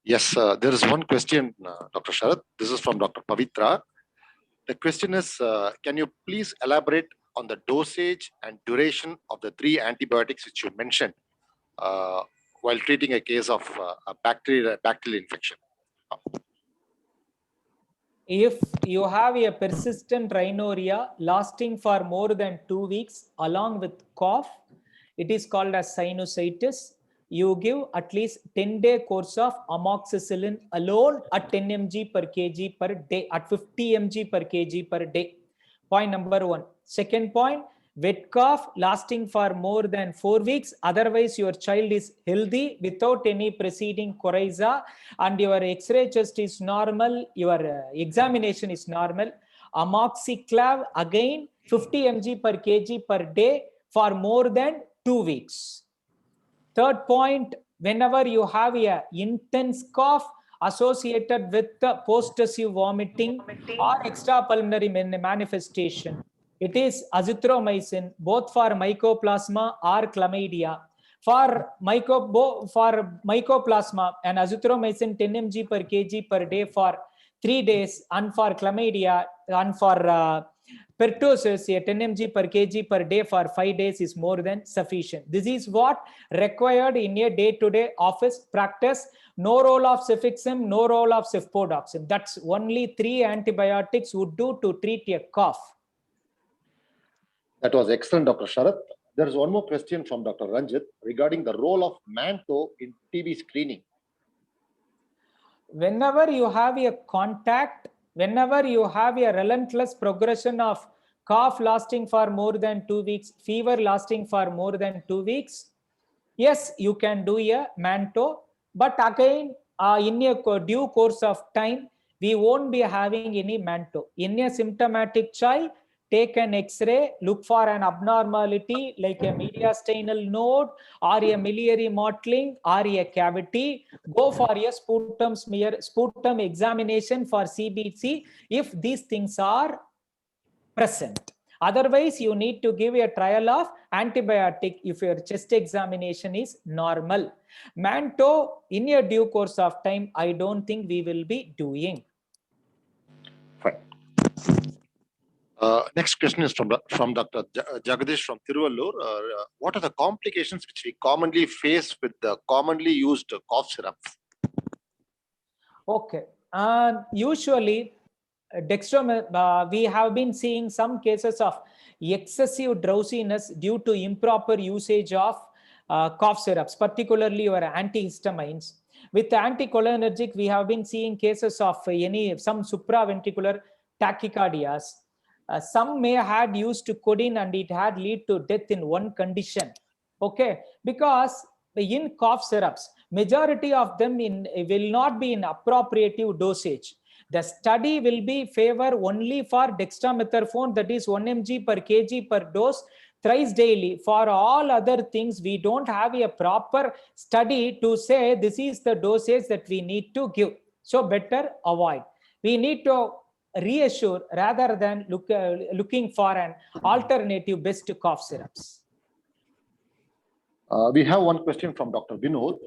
Yes, there is one question, Dr. Sharath. This is from Dr. Pavitra. The question is, can you please elaborate on the dosage and duration of the 3 antibiotics which you mentioned while treating a case of a bacterial infection? If you have a persistent rhinorrhea lasting for more than 2 weeks along with cough, it is called as sinusitis. You give at least 10-day course of amoxicillin alone at 10 mg per kg per day, at 50 mg per kg per day. Point number 1. Second point, wet cough lasting for more than 4 weeks. Otherwise, your child is healthy without any preceding coryza, and your X-ray test is normal, your examination is normal. Amoxiclav, again 50 mg per kg per day for more than 2 weeks. Third point, whenever you have a intense cough associated with the post-tussive vomiting or extrapulmonary manifestation, it is azithromycin, both for mycoplasma or chlamydia. For mycoplasma, and azithromycin 10 mg per kg per day for 3 days, and for chlamydia and for pertussis, a 10 mg per kg per day for 5 days is more than sufficient. This is what required in a day-to-day office practice. No role of cefixime, no role of cefpodoxime. That's only 3 antibiotics would do to treat a cough. That was excellent, Dr. Sharath. There is one more question from Dr. Ranjit regarding the role of Manto in TB screening. Whenever you have a contact, whenever you have a relentless progression of cough lasting for more than 2 weeks, fever lasting for more than 2 weeks, yes, you can do a Manto. But again, in a due course of time, we won't be having any Manto. In a symptomatic child, take an X-ray, look for an abnormality like a mediastinal node or a miliary mottling or a cavity. Go for a sputum examination for CBC if these things are present. Otherwise, you need to give a trial of antibiotic if your chest examination is normal. Manto, in a due course of time, I don't think we will be doing. Fine. Next question is from Dr. Jagadish from Tiruvallur. What are the complications which we commonly face with the commonly used cough syrups? Okay. Usually, we have been seeing some cases of excessive drowsiness due to improper usage of cough syrups, particularly your antihistamines. With anticholinergic, we have been seeing cases of some supraventricular tachycardias. Some may had used codeine and it had lead to death in one condition. Okay, because in cough syrups, majority of them will not be in appropriative dosage. The study will be favor only for dextromethorphan, that is 1 mg per kg per dose thrice daily. For all other things, we don't have a proper study to say this is the dosage that we need to give. So better avoid. We need to reassure rather than looking for an alternative best cough syrups. We have one question from Dr. Vinod.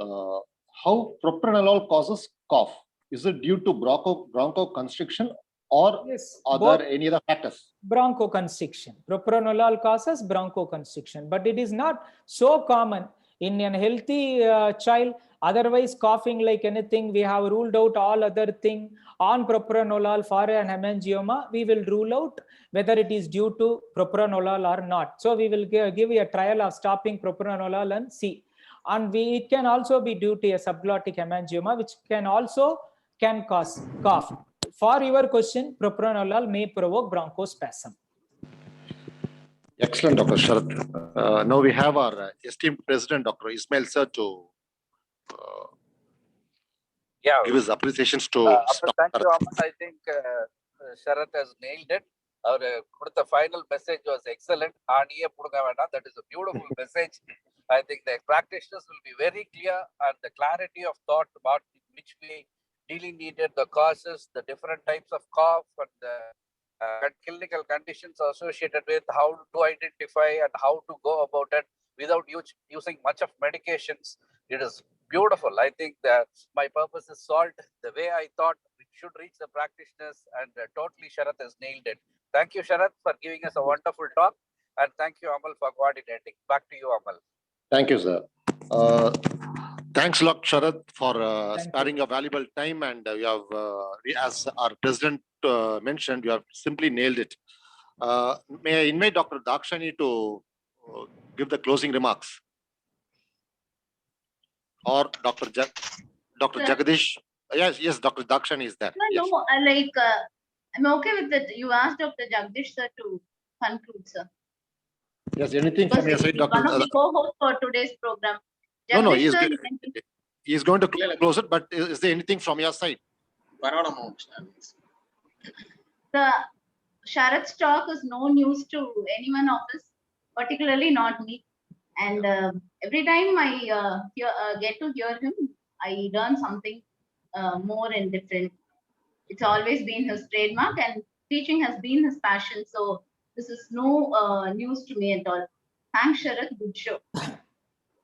How propranolol causes cough? Is it due to bronchoconstriction or yes, are there any other factors? Bronchoconstriction. Propranolol causes bronchoconstriction, but it is not so common in a healthy child. Otherwise, coughing like anything, we have ruled out all other thing. On propranolol for an hemangioma, we will rule out whether it is due to propranolol or not. So we will give a trial of stopping propranolol and see. And it can also be due to a subglottic hemangioma, which can cause cough. For your question, propranolol may provoke bronchospasm. Excellent, Dr. Sharath. Now we have our esteemed president, Dr. Ismail Sir, to give his appreciations to thank you, Aman. I think Sharath has nailed it. The final message was excellent. That is a beautiful message. I think the practitioners will be very clear, and the clarity of thought about which we delineated the causes, the different types of cough, and the clinical conditions associated with how to identify and how to go about it without using much of medications. It is beautiful. I think that my purpose is solved the way I thought it should reach the practitioners, and totally Sharath has nailed it. Thank you, Sharath, for giving us a wonderful talk, and thank you, Amal, for coordinating. Back to you, Amal. Thank you, sir. Thanks a lot, Sharath, for sparing your valuable time, and you have, as our president mentioned, you have simply nailed it. May I invite Dr. Dakshani to give the closing remarks? Or Dr. Jagadish? Yes, Dr. Dakshani is there. No, I'm okay with it. You asked Dr. Jagadish sir to conclude, sir. Yes, anything Because from your side, he's one Dr. of the co-hosts for today's program. No, Jagdish sir, he is going to close it, but is there anything from your side? the Sharat's talk is no news to anyone of us, particularly not me. And every time I get to hear him, I learn something more and different. It's always been his trademark, and teaching has been his passion. So this is no news to me at all. Thanks, Sharat. Good show.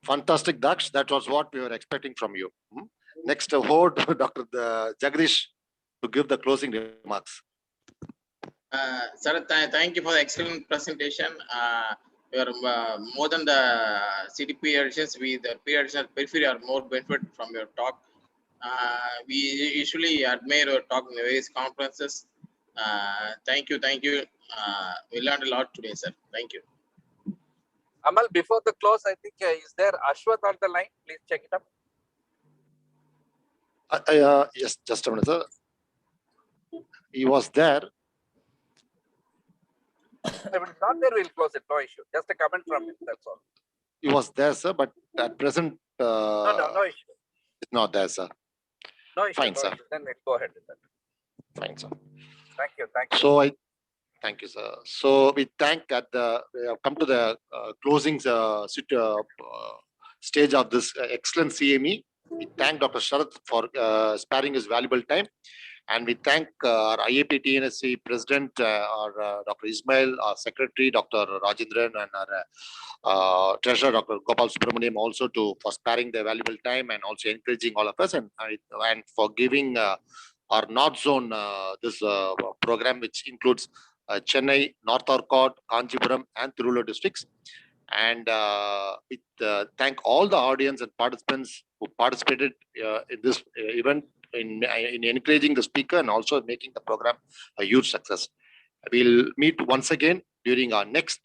Fantastic, Daksh. That was what we were expecting from you. Next, hold Dr. Jagdish to give the closing remarks. Sir, thank you for the excellent presentation. You are more than the city pediatricians. The pediatricians periphery are more benefit from your talk. We usually admire your talk in the various conferences. Thank you. We learned a lot today, sir. Thank you. Amal, before the close, I think is there Ashwath on the line? Please check it up. Yes, just a minute, sir. He was there. If it's not there, we'll close it. No issue. Just a comment from him. That's all. He was there, sir, but at present, No issue. it's not there, sir. No issue. Fine, no sir. issue. Then we'll go ahead with that. Fine, sir. Thank you. Thank you. So thank you, sir. So we have come to the closing stage of this excellent CME. We thank Dr. Sharath for sparing his valuable time. And we thank our IAP TNSC President, Dr. Ismail, our Secretary, Dr. Rajendran, and our Treasurer, Dr. Gopal Subramaniam, also for sparing their valuable time and also encouraging all of us, and for giving our North Zone this program, which includes Chennai, North Arcot, Kanchipuram, and Tiruvallur districts. And we thank all the audience and participants who participated in this event, in encouraging the speaker and also making the program a huge success. We'll meet once again during our next